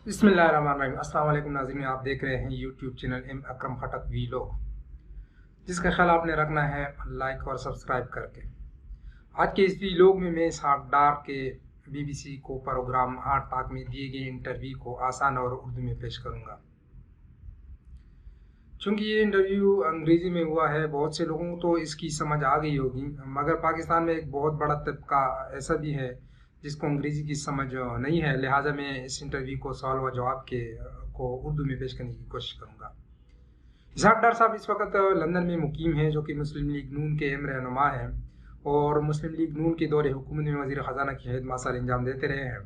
बिस्मिल्लाहिर्रहमानिर्रहीम। अस्सलाम वालेकुम नाज़रीन, आप देख रहे हैं यूट्यूब चैनल एम अकरम खटक वीलॉग, जिसका ख्याल आपने रखना है लाइक और सब्सक्राइब करके। आज के इस वीलॉग में मैं इसहाक डार के बीबीसी को प्रोग्राम हार्ट टॉक में दिए गए इंटरव्यू को आसान और उर्दू में पेश करूँगा। चूँकि ये इंटरव्यू अंग्रेज़ी में हुआ है, बहुत से लोगों को तो इसकी समझ आ गई होगी, मगर पाकिस्तान में एक बहुत बड़ा तबका ऐसा भी है जिसको अंग्रेज़ी की समझ नहीं है। लिहाजा मैं इस इंटरव्यू को सवाल व जवाब के को उर्दू में पेश करने की कोशिश करूँगा। इसहाक डार साहब इस वक्त लंदन में मुकीम हैं, जो कि मुस्लिम लीग नून के अहम रहनुमा हैं और मुस्लिम लीग नून के दौरे हुकूमत में वज़ीर ख़जाना की खिदमत सर अंजाम देते रहे हैं।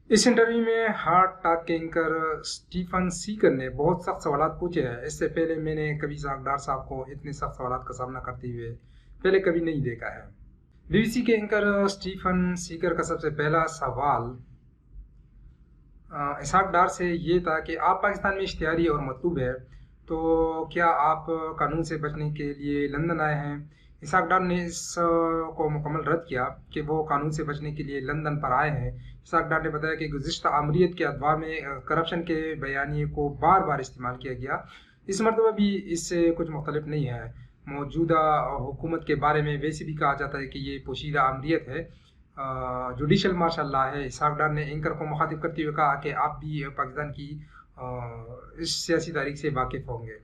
इस इंटरव्यू में हार्ट टॉक के एंकर स्टीफन सीकर ने बहुत सख्त सवाल पूछे हैं। इससे पहले मैंने कभी इसहाक डार साहब को इतने सख्त सवाल का सामना करते हुए पहले कभी नहीं देखा है। बीबीसी के एंकर स्टीफन सीकर का सबसे पहला सवाल इसहाक डार से ये था कि आप पाकिस्तान में इश्तिहारी और मतलूब है, तो क्या आप कानून से बचने के लिए लंदन आए हैं? इसहाक डार ने इस को मुकम्मल रद्द किया कि वो कानून से बचने के लिए लंदन पर आए हैं। इसहाक डार ने बताया कि गुज़िश्ता आमरीत के अदवार में करप्शन के बयानिए को बार बार इस्तेमाल किया गया। इस मरतबा भी इससे कुछ मुख्तलिफ नहीं है। मौजूदा हुकूमत के बारे में वैसे भी कहा जाता है कि ये पोशीदा आमरीत है, जुडिशल मार्शल लॉ है। इसहाक डार ने एंकर को मुखातिब करते हुए कहा कि आप भी पाकिस्तान की इस सियासी तारीख से वाकिफ़ होंगे।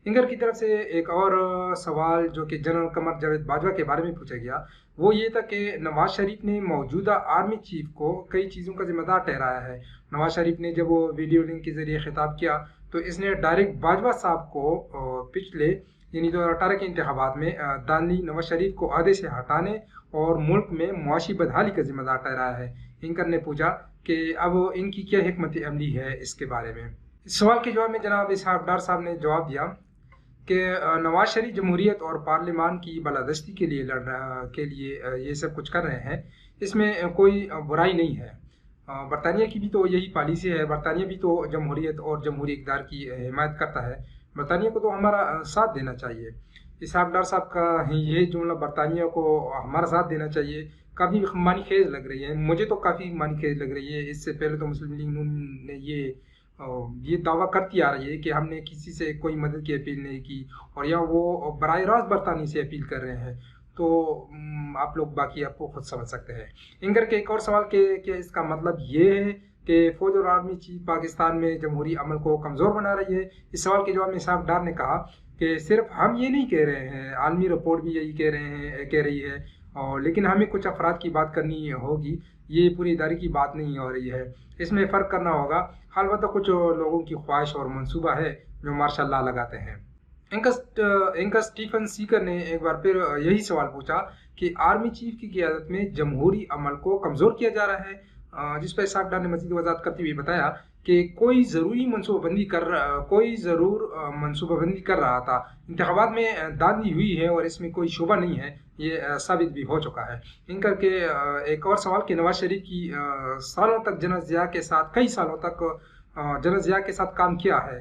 एंकर की तरफ से एक और सवाल जो कि जनरल कमर जावेद बाजवा के बारे में पूछा गया, वो ये था कि नवाज शरीफ ने मौजूदा आर्मी चीफ को कई चीज़ों का जिम्मेदार ठहराया है। नवाज शरीफ ने जब वो वीडियो लिंक के ज़रिए खिताब किया तो इसने डायरेक्ट बाजवा साहब को पिछले यानी 2018 के इंतखाबात में दानी नवाज शरीफ को अहदे से हटाने और मुल्क में मुआशी बदहाली का जिम्मेदार ठहराया है। एंकर ने पूछा कि अब इनकी क्या हिकमत अमली है इसके बारे में। इस सवाल के जवाब में जनाब इसहाक डार साहब ने जवाब दिया कि नवाज शरीफ जमहूरियत और पार्लियामान की बालादस्ती के लिए ये सब कुछ कर रहे हैं, इसमें कोई बुराई नहीं है। बरतानिया की भी तो यही पॉलिसी है। बरतानिया भी तो जमहूरियत और जमहूरी इक़्तिदार की हिमायत करता है। बरतानिया को तो हमारा साथ देना चाहिए। इसहाक डार साहब का ये जुमला बरतानिया को हमारा साथ देना चाहिए काफ़ी मानी खेज लग रही है। मुझे तो काफ़ी मानी खेज लग रही है। इससे पहले तो मुस्लिम लीग नून ने ये दावा करती आ रही है कि हमने किसी से कोई मदद की अपील नहीं की और या वो बराह रास्त बरतानी से अपील कर रहे हैं। तो आप लोग बाकी आपको खुद समझ सकते हैं। एंकर के एक और सवाल के इसका मतलब ये है कि फौज और आर्मी चीफ पाकिस्तान में जमहूरी अमल को कमज़ोर बना रही है। इस सवाल के जवाब में इसहाक डार ने कहा कि सिर्फ हम ये नहीं कह रहे हैं, आलमी रिपोर्ट भी यही कह रही है और लेकिन हमें कुछ अफराद की बात करनी होगी। ये पूरी इदारे की बात नहीं हो रही है, इसमें फ़र्क करना होगा। अलबत्ता कुछ लोगों की ख्वाहिश और मंसूबा है जो मार्शल लॉ लगाते हैं। एंकर स्टीफन सीकर ने एक बार फिर यही सवाल पूछा कि आर्मी चीफ की क़ियादत में जमहूरी अमल को कमज़ोर किया जा रहा है, जिस पर इसहाक डार ने मज़ीद वज़ाहत करते हुए बताया कि कोई ज़रूर मनसूबाबंदी कर रहा था। इंतखाबात में दांधी हुई है और इसमें कोई शुबा नहीं है, ये साबित भी हो चुका है। इनका के एक और सवाल कि नवाज शरीफ की सालों तक कई सालों तक जनरल ज़िया के साथ काम किया है,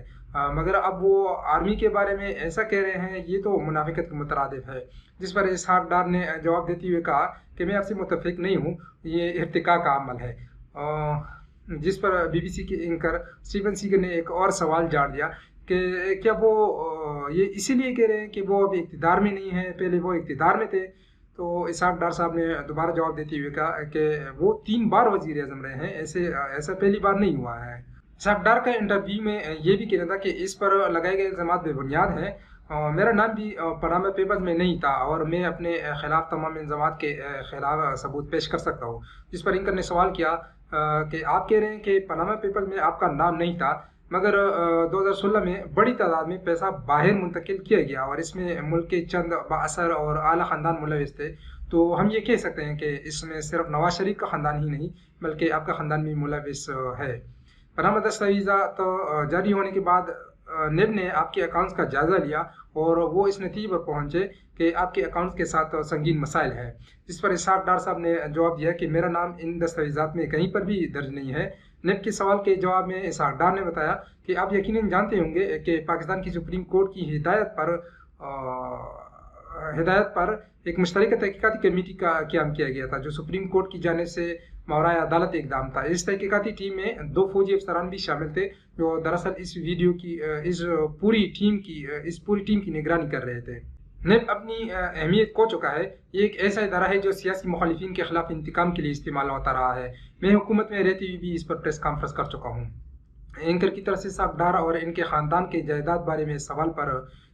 मगर अब वो आर्मी के बारे में ऐसा कह रहे हैं, ये तो मुनाफिकत के मुतरादिफ है। जिस पर इसहाक डार ने जवाब देते हुए कहा कि मैं आपसे मुतफिक नहीं हूँ, ये इर्तिका का अमल है। जिस पर बीबीसी के एंकर स्टीफन सीकर ने एक और सवाल जाड़ दिया कि क्या वो ये इसीलिए कह रहे हैं कि वो अब इक़्तिदार में नहीं है, पहले वो इक़्तिदार में थे। तो इसहाक डार साहब ने दोबारा जवाब देते हुए कहा कि वो 3 बार वज़ीर आज़म रहे हैं, ऐसा पहली बार नहीं हुआ है। इसहाक डार का इंटरव्यू में ये भी कहना था कि इस पर लगाए गए इल्ज़ामात बेबुनियाद हैं। मेरा नाम भी पनामा पेपर्स में नहीं था और मैं अपने ख़िलाफ़ तमाम इल्ज़ामात के ख़िलाफ़ सबूत पेश कर सकता हूँ। जिस पर एंकर ने सवाल किया कि आप कह रहे हैं कि पनामा पेपर्स में आपका नाम नहीं था, मगर 2016 में बड़ी तादाद में पैसा बाहर मुंतकिल किया गया और इसमें मुल्क के चंद बाअसर और आला ख़ानदान मुलविस थे। तो हम ये कह सकते हैं कि इसमें सिर्फ नवाज शरीफ का ख़ानदान ही नहीं बल्कि आपका ख़ानदान भी मुलविस है। पनामा दस्तावेज़ात जारी होने के बाद नेब ने आपके अकाउंट्स का जायज़ा लिया और वो इस नतीजे पर पहुंचे कि आपके अकाउंट्स के साथ संगीन मसाइल हैं। जिस पर इसहाक डार साहब ने जवाब दिया कि मेरा नाम इन दस्तावेज़ात में कहीं पर भी दर्ज नहीं है। नेब के सवाल के जवाब में इसहाक डार ने बताया कि आप यकीनन जानते होंगे कि पाकिस्तान की सुप्रीम कोर्ट की हिदायत पर एक मुश्तरका तहकीकाती कमेटी का क़याम किया गया था, जो सुप्रीम कोर्ट की जानिब से मावराए अदालत इक़दाम था। इस तहकीकाती टीम में 2 फौजी अफसरान भी शामिल थे, जो दरअसल इस पूरी टीम की निगरानी कर रहे थे। नेब अपनी अहमियत खो चुका है। ये एक ऐसा इदारा है जो सियासी मुखालिफिन के खिलाफ इंतकाम के लिए इस्तेमाल होता रहा है। मैं हुकूमत में रहते हुए भी इस पर प्रेस कॉन्फ्रेंस कर चुका हूँ। एंकर की तरफ से इसाक डार और इनके ख़ानदान के जायदाद बारे में सवाल पर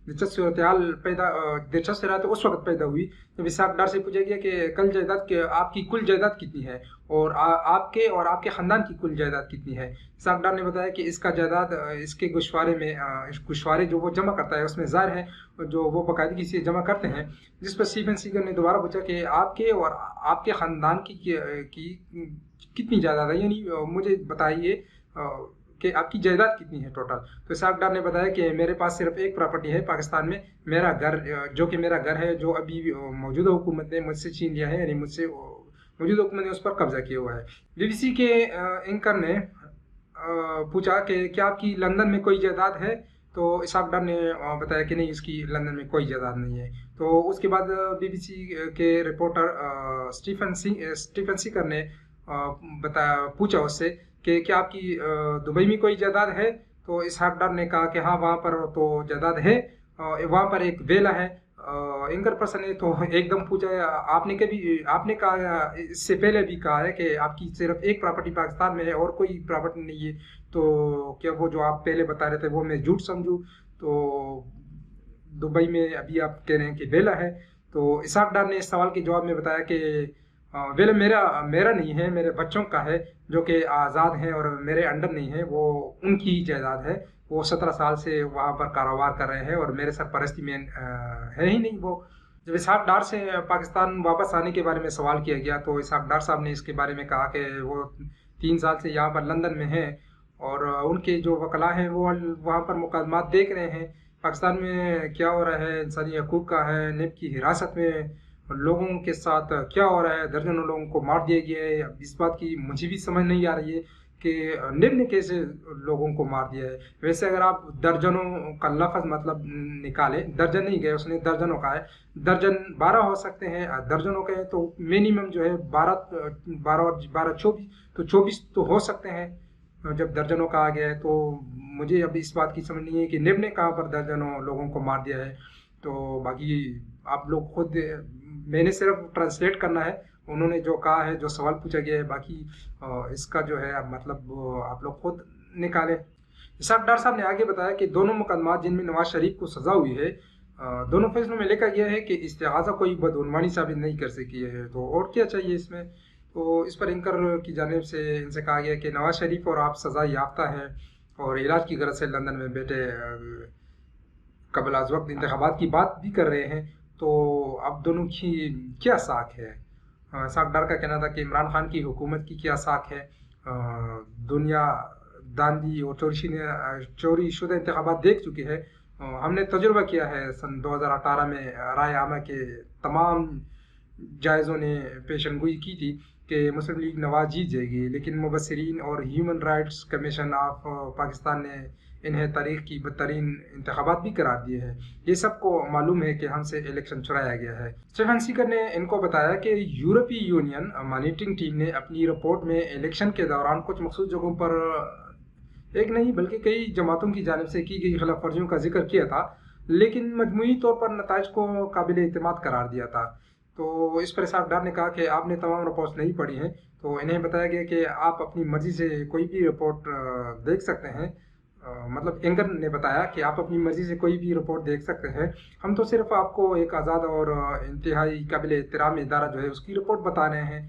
दिलचस्प सूरत उस वक्त पैदा हुई जब इसाक डार से पूछा गया कि आपकी कुल जायदाद कितनी है और आपके ख़ानदान की कुल जायदाद कितनी है। इसाक डार ने बताया कि इसका जायदाद इसके गुशवारे जो वो जमा करता है उसमें ज़ाहिर है, जो वो बाकायदगी से जमा करते हैं। जिस पर स्टीफन सीगर ने दोबारा पूछा कि आपके और आपके ख़ानदान की कितनी जायदाद है, यानी मुझे बताइए कि आपकी जायदाद कितनी है टोटल। तो इसाक डार ने बताया कि मेरे पास सिर्फ एक प्रॉपर्टी है पाकिस्तान में, मेरा घर, जो कि मेरा घर है, जो अभी मौजूदा हुकूमत ने मुझसे छीन लिया है, यानी मुझसे मौजूदा हुकूमत ने उस पर कब्जा किया हुआ है। बीबीसी के एंकर ने पूछा कि क्या आपकी लंदन में कोई जायदाद है, तो इसाक डार ने बताया कि नहीं, इसकी लंदन में कोई जायदाद नहीं है। तो उसके बाद बीबीसी के रिपोर्टर स्टीफन सीकर ने पूछा उससे कि क्या आपकी दुबई में कोई जायदाद है, तो इसहाक डार ने कहा कि हाँ, वहाँ पर तो जायदाद है, वहाँ पर एक वेला है। एंकर पर्सन ने तो एकदम पूछा, आपने कहा इससे पहले भी कहा है कि आपकी सिर्फ एक प्रॉपर्टी पाकिस्तान में है और कोई प्रॉपर्टी नहीं है, तो क्या वो जो आप पहले बता रहे थे वो मैं झूठ समझूं? तो दुबई में अभी आप कह रहे हैं कि वेला है। तो इसहाक डार ने इस सवाल के जवाब में बताया कि वेल मेरा नहीं है, मेरे बच्चों का है, जो कि आज़ाद हैं और मेरे अंडर नहीं है, वो उनकी जायदाद है। वो 17 साल से वहाँ पर कारोबार कर रहे हैं और मेरे सरपरस्ती में है ही नहीं वो। जब इसहाक डार से पाकिस्तान वापस आने के बारे में सवाल किया गया तो इसहाक डार साहब ने इसके बारे में कहा कि वो 3 साल से यहाँ पर लंदन में हैं और उनके जो वकला हैं वो वहाँ पर मुकदमात देख रहे हैं, पाकिस्तान में क्या हो रहा है, इंसानी हकूक़ का है, नेब की हिरासत में लोगों के साथ क्या हो रहा है, दर्जनों लोगों को मार दिया गया है। अब इस बात की मुझे भी समझ नहीं आ रही है कि नेब ने कैसे लोगों को मार दिया है। वैसे अगर आप दर्जनों का लफ्ज़ मतलब निकालें, दर्जन नहीं गए उसने, दर्जनों का है, दर्जन 12 हो सकते हैं, दर्जनों के हैं तो मिनिमम जो है 12 और 12 24, तो 24 तो हो सकते हैं। जब दर्जनों का आ गया है तो मुझे अब इस बात की समझ नहीं है कि नेब ने कहाँ पर दर्जनों लोगों को मार दिया है। तो बाकी आप लोग खुद, मैंने सिर्फ ट्रांसलेट करना है, उन्होंने जो कहा है, जो सवाल पूछा गया है, बाकी इसका जो है मतलब आप लोग खुद निकालें। इसहाक डार साहब ने आगे बताया कि दोनों मुकदमात जिनमें नवाज शरीफ को सज़ा हुई है, दोनों फैसलों में लिखा गया है कि इस्तेग़ाज़ा कोई बदउनवानी साबित नहीं कर सकी है, तो और क्या चाहिए इसमें। तो इस पर एंकर की जानिब से इनसे कहा गया कि नवाज शरीफ और आप सज़ा याफ्ता हैं और इलाज की गरज से लंदन में बैठे कबल अज़ वक्त इंतखाबात की बात भी कर रहे हैं, तो अब दोनों की क्या साख है। इसाक डार का कहना था कि इमरान खान की हुकूमत की क्या साख है, दुनिया दांदी और चोरी शुदा इंतखाबात देख चुकी है। हमने तजुर्बा किया है, सन 2018 में राय आमा के तमाम जायज़ों ने पेशनगोई की थी कि मुस्लिम लीग नवाज जीत जाएगी, लेकिन मुबस्सिरीन और human rights commission of Pakistan ने इन्हें तारीख की बदतरीन इंतखाबात भी करार दिए हैं। ये सबको मालूम है कि हमसे इलेक्शन चुराया गया है। स्टीफन सीकर ने इनको बताया कि यूरोपीय यूनियन मॉनिटरिंग टीम ने अपनी रिपोर्ट में इलेक्शन के दौरान कुछ मखसूस जगहों पर एक नहीं बल्कि कई जमातों की जानिब से की गई खिलाफ वर्जियों का जिक्र किया था, लेकिन मजमूई तौर पर नताइज को काबिल एतमाद करार दिया था। तो इस पर इसाक डार ने कहा कि आपने तमाम रिपोर्ट्स नहीं पढ़ी हैं, तो इन्हें बताया गया कि आप अपनी मर्ज़ी से कोई भी रिपोर्ट देख सकते हैं। मतलब एंकर ने बताया कि आप अपनी मर्ज़ी से कोई भी रिपोर्ट देख सकते हैं, हम तो सिर्फ आपको एक आज़ाद और इंतहाई काबिल एहतराम इदारा जो है उसकी रिपोर्ट बता रहे हैं